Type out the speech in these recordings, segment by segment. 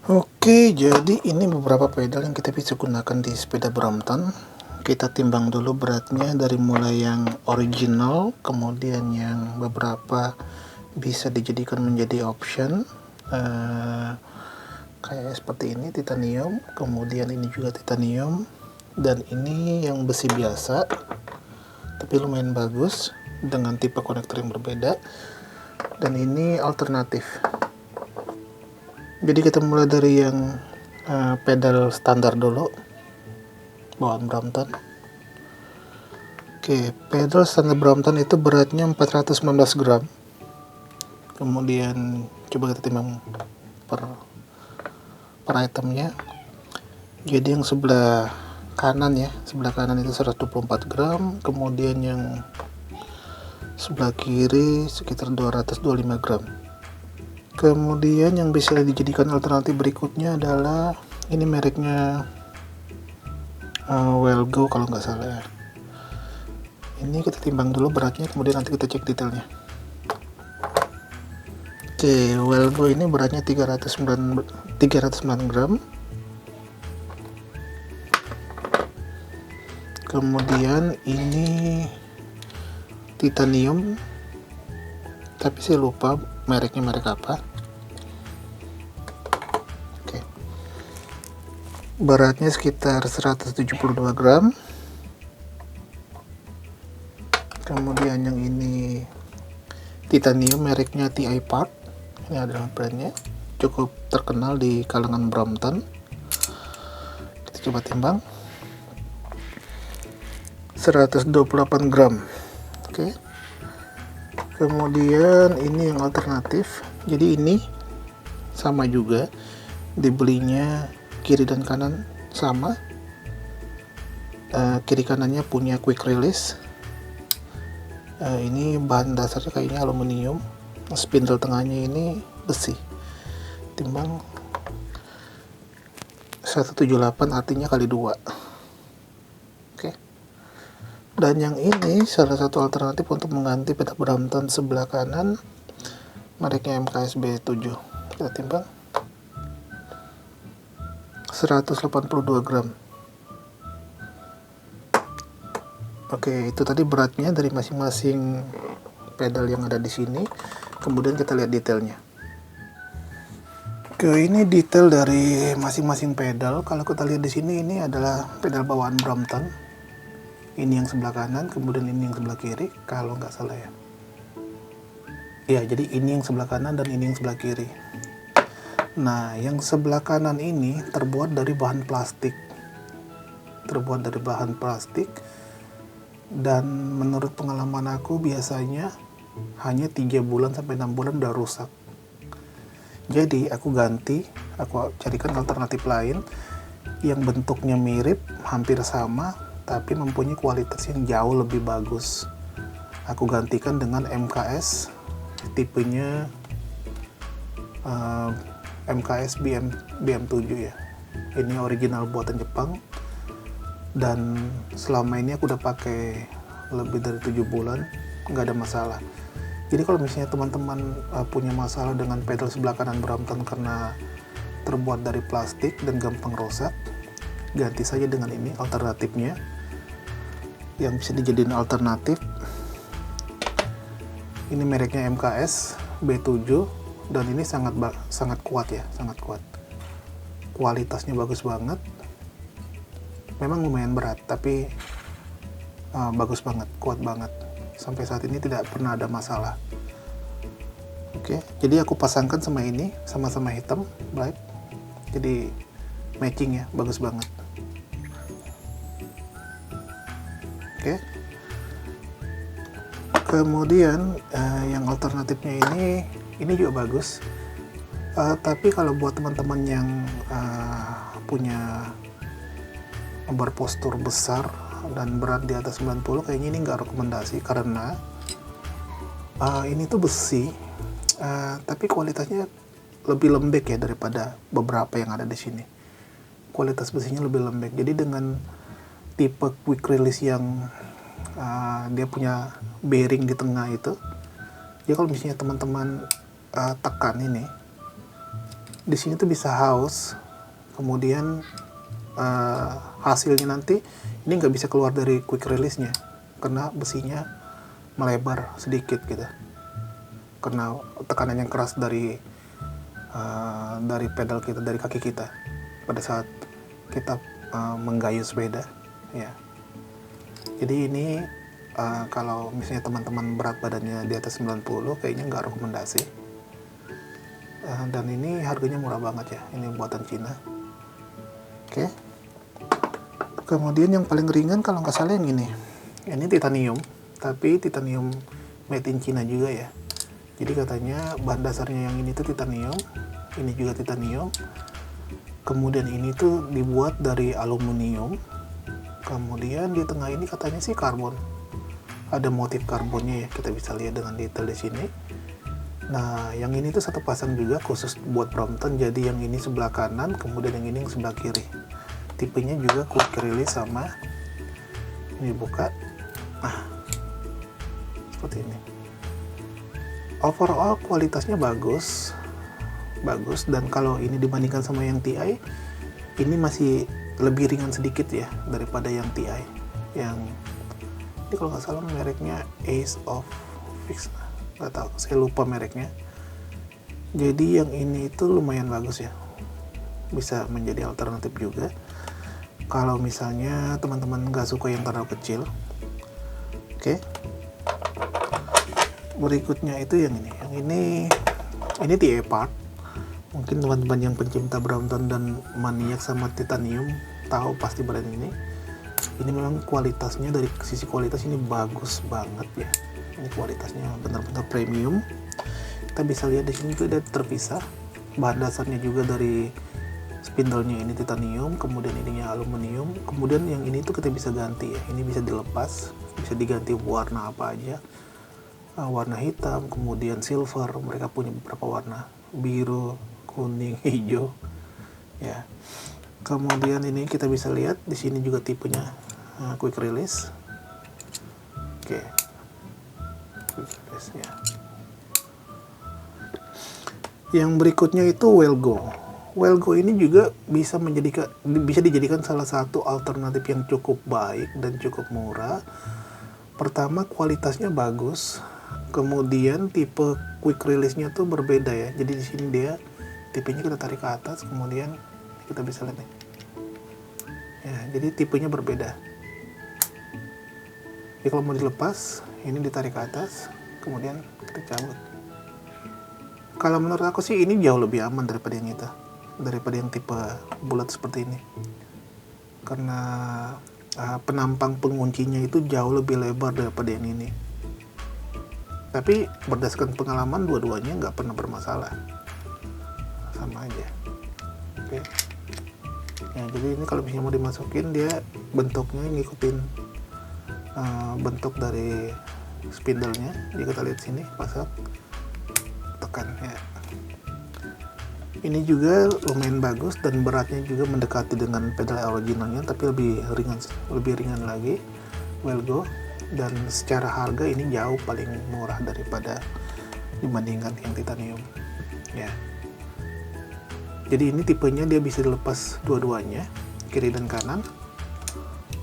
Oke, jadi ini beberapa pedal yang kita bisa gunakan di sepeda Brompton. Kita timbang dulu beratnya dari mulai yang original, kemudian yang beberapa bisa dijadikan menjadi option. Kayak seperti ini titanium, kemudian ini juga titanium, dan ini yang besi biasa, tapi lumayan bagus dengan tipe konektor yang berbeda. Dan ini alternatif. Jadi kita mulai dari yang pedal standar dulu, bawaan Brompton. Oke, pedal standar Brompton itu beratnya 419 gram. Kemudian coba kita timbang per itemnya. Jadi yang sebelah kanan ya, sebelah kanan itu 124 gram, kemudian yang sebelah kiri sekitar 225 gram. Kemudian yang bisa dijadikan alternatif berikutnya adalah ini mereknya Wellgo kalau nggak salah ya. Ini kita timbang dulu beratnya, kemudian nanti kita cek detailnya. Oke, Wellgo ini beratnya 309 gram. Kemudian ini titanium, tapi saya lupa mereknya merek apa. Oke, beratnya sekitar 172 gram. Kemudian yang ini titanium, mereknya TI Part. Ini adalah brandnya, cukup terkenal di kalangan Brompton. Kita coba timbang, 128 gram. Oke. Kemudian ini yang alternatif, jadi ini sama juga, dibelinya kiri dan kanan sama. Kiri kanannya punya quick release. Ini bahan dasarnya kayaknya aluminium, spindle tengahnya ini besi. Timbang 178, artinya kali 2. Oke. Dan yang ini salah satu alternatif untuk mengganti peta Brompton sebelah kanan, mereknya MKS B7. Kita timbang 182 gram. Oke, itu tadi beratnya dari masing-masing pedal yang ada di sini. Kemudian kita lihat detailnya. Oke, ini detail dari masing-masing pedal. Kalau kita lihat di sini, ini adalah pedal bawaan Brompton. Ini yang sebelah kanan, kemudian ini yang sebelah kiri, kalau nggak salah ya. Ya, jadi ini yang sebelah kanan dan ini yang sebelah kiri. Nah, yang sebelah kanan ini terbuat dari bahan plastik. Dan menurut pengalaman aku biasanya hanya 3 bulan sampai 6 bulan udah rusak. Jadi aku carikan alternatif lain yang bentuknya mirip, hampir sama, tapi mempunyai kualitas yang jauh lebih bagus. Aku gantikan dengan MKS, tipenya MKS BM7 ya. Ini original buatan Jepang, dan selama ini aku udah pakai lebih dari 7 bulan, nggak ada masalah. Jadi kalau misalnya teman-teman punya masalah dengan pedal sebelah kanan Brompton karena terbuat dari plastik dan gampang rusak, ganti saja dengan ini alternatifnya yang bisa dijadiin alternatif. Ini mereknya MKS B7, dan ini sangat kuat ya, sangat kuat. Kualitasnya bagus banget. Memang lumayan berat, tapi bagus banget, kuat banget. Sampai saat ini tidak pernah ada masalah. Oke, jadi aku pasangkan sama ini, sama-sama hitam, black. Jadi matching ya, bagus banget. Oke. Kemudian yang alternatifnya ini juga bagus. Tapi kalau buat teman-teman yang punya berpostur besar dan berat di atas 90, kayaknya ini nggak rekomendasi, karena ini tuh besi, tapi kualitasnya lebih lembek ya daripada beberapa yang ada di sini. Kualitas besinya lebih lembek. Jadi dengan tipe quick release yang dia punya bearing di tengah itu, ya kalau misalnya teman-teman tekan ini, Di sini tuh bisa house, kemudian hasilnya nanti ini nggak bisa keluar dari quick release-nya karena besinya melebar sedikit gitu, karena tekanan yang keras dari pedal kita, dari kaki kita pada saat kita menggayuh sepeda ya. Jadi ini kalau misalnya teman-teman berat badannya di atas 90 kayaknya nggak rekomendasi. Dan ini harganya murah banget ya, ini buatan Cina. Oke. Kemudian yang paling ringan kalau nggak salah yang ini titanium, tapi titanium made in China juga ya. Jadi katanya bahan dasarnya yang ini tuh titanium, ini juga titanium. Kemudian ini tuh dibuat dari aluminium. Kemudian di tengah ini katanya sih karbon. Ada motif karbonnya ya, kita bisa lihat dengan detail di sini. Nah, yang ini tuh satu pasang juga khusus buat Brompton. Jadi yang ini sebelah kanan, kemudian yang ini yang sebelah kiri. Tipenya juga quick release sama. Ini buka. Nah, seperti ini. Overall kualitasnya bagus, dan kalau ini dibandingkan sama yang TI, ini masih lebih ringan sedikit ya daripada yang TI. Yang ini kalau nggak salah mereknya Ace of Fix, nggak tahu, saya lupa mereknya. Jadi yang ini itu lumayan bagus ya, bisa menjadi alternatif juga. Kalau misalnya teman-teman nggak suka yang terlalu kecil, oke. Berikutnya itu yang ini TI part. Mungkin teman-teman yang pencinta Brompton dan maniak sama titanium tahu pasti brand ini. Ini memang kualitasnya, dari sisi kualitas ini bagus banget ya. Ini kualitasnya benar-benar premium. Kita bisa lihat di sini juga terpisah. Bahan dasarnya juga dari spindle-nya ini titanium, kemudian ininya aluminium. Kemudian yang ini tuh kita bisa ganti ya. Ini bisa dilepas, bisa diganti warna apa aja. Warna hitam, kemudian silver, mereka punya beberapa warna, biru, kuning, hijau ya. Kemudian ini kita bisa lihat di sini juga tipenya quick release. Oke. Quick release ya. Yang berikutnya itu Wellgo. Wellgo ini juga bisa dijadikan salah satu alternatif yang cukup baik dan cukup murah. Pertama, kualitasnya bagus. Kemudian tipe quick release-nya tuh berbeda ya. Jadi di sini dia tipenya kita tarik ke atas, kemudian kita bisa lihat nih. Ya, jadi tipenya berbeda. Jadi kalau mau dilepas, ini ditarik ke atas, kemudian kita cabut. Kalau menurut aku sih ini jauh lebih aman daripada yang itu, daripada yang tipe bulat seperti ini. Karena penampang penguncinya itu jauh lebih lebar daripada yang ini. Tapi berdasarkan pengalaman dua-duanya nggak pernah bermasalah, sama aja. Oke. Ya, jadi ini kalau misalnya mau dimasukin, dia bentuknya ngikutin bentuk dari spindle-nya. Jadi kita lihat sini, pasang, tekan ya. Ini juga lumayan bagus dan beratnya juga mendekati dengan pedal originalnya, tapi lebih ringan lagi. Wellgo. Dan secara harga ini jauh paling murah daripada dibandingkan yang titanium ya. Jadi ini tipenya dia bisa dilepas dua-duanya, kiri dan kanan,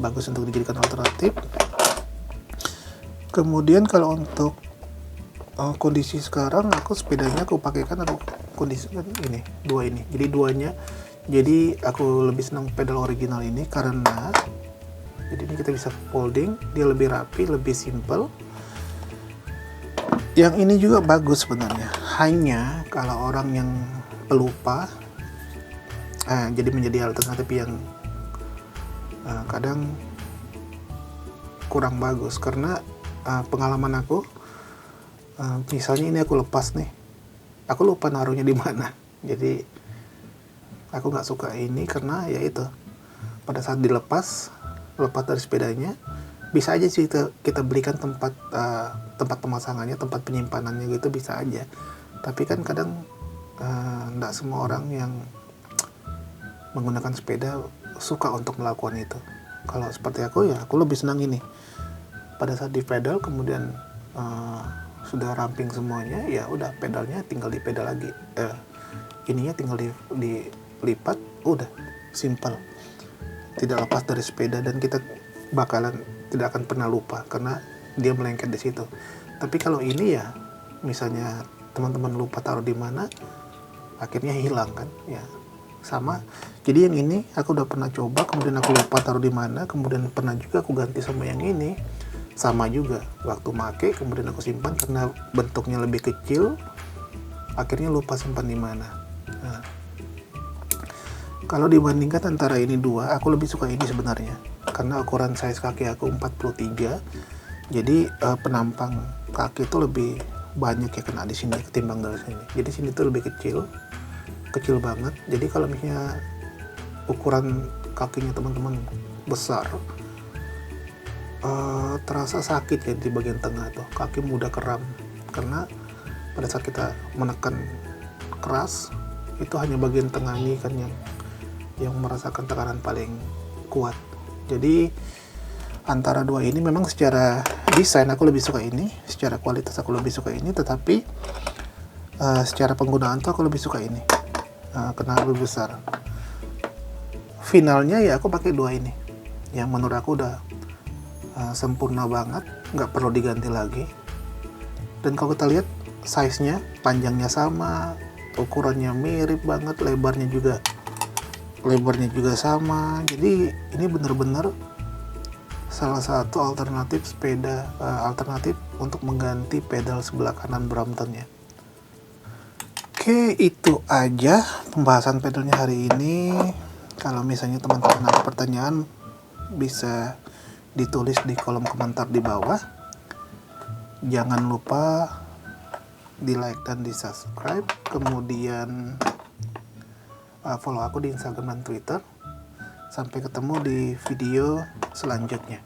bagus untuk dijadikan alternatif. Kemudian kalau untuk kondisi sekarang, sepedanya aku pakaikan kondisi ini, dua ini. Jadi duanya, jadi aku lebih senang pedal original ini karena jadi ini kita bisa folding, dia lebih rapi, lebih simple. Yang ini juga bagus sebenarnya. Hanya kalau orang yang pelupa, jadi menjadi alternatif yang kadang kurang bagus. Karena pengalaman aku, misalnya ini aku lepas nih, aku lupa naruhnya di mana. Jadi aku nggak suka ini karena ya itu, pada saat dilepas dari sepedanya, bisa aja sih kita belikan tempat pemasangannya, tempat penyimpanannya gitu, bisa aja. Tapi kan kadang nggak semua orang yang menggunakan sepeda suka untuk melakukan itu. Kalau seperti aku ya, aku lebih senang ini. Pada saat di pedal, kemudian sudah ramping semuanya, ya udah pedalnya tinggal di pedal lagi, ininya tinggal dilipat, udah simple, tidak lepas dari sepeda, dan kita bakalan tidak akan pernah lupa karena dia melengket di situ. Tapi kalau ini ya misalnya teman-teman lupa taruh di mana, akhirnya hilang kan ya. Sama, jadi yang ini aku udah pernah coba, kemudian aku lupa taruh di mana, kemudian pernah juga aku ganti sama yang ini, sama juga waktu make, kemudian aku simpan karena bentuknya lebih kecil, akhirnya lupa simpan di mana. Nah, kalau dibandingkan antara ini dua, aku lebih suka ini sebenarnya karena ukuran size kaki aku 43, jadi penampang kaki itu lebih banyak ya kena di sini ketimbang dari sini. Jadi sini tuh lebih kecil banget. Jadi kalau misalnya ukuran kakinya teman-teman besar, terasa sakit ya di bagian tengah tuh, kaki mudah kram karena pada saat kita menekan keras itu hanya bagian tengah ini kan yang merasakan tekanan paling kuat. Jadi antara dua ini memang secara desain aku lebih suka ini, secara kualitas aku lebih suka ini, tetapi secara penggunaan tuh aku lebih suka ini karena lebih besar. Finalnya ya aku pakai dua ini yang menurut aku udah sempurna banget, nggak perlu diganti lagi. Dan kalau kita lihat size-nya, panjangnya sama, ukurannya mirip banget, lebarnya juga sama. Jadi ini bener-bener salah satu alternatif sepeda alternatif untuk mengganti pedal sebelah kanan Brompton ya. Oke, itu aja pembahasan pedalnya hari ini. Kalau misalnya teman-teman ada pertanyaan, bisa ditulis di kolom komentar di bawah. Jangan lupa di like dan di subscribe, kemudian follow aku di Instagram dan Twitter. Sampai ketemu di video selanjutnya.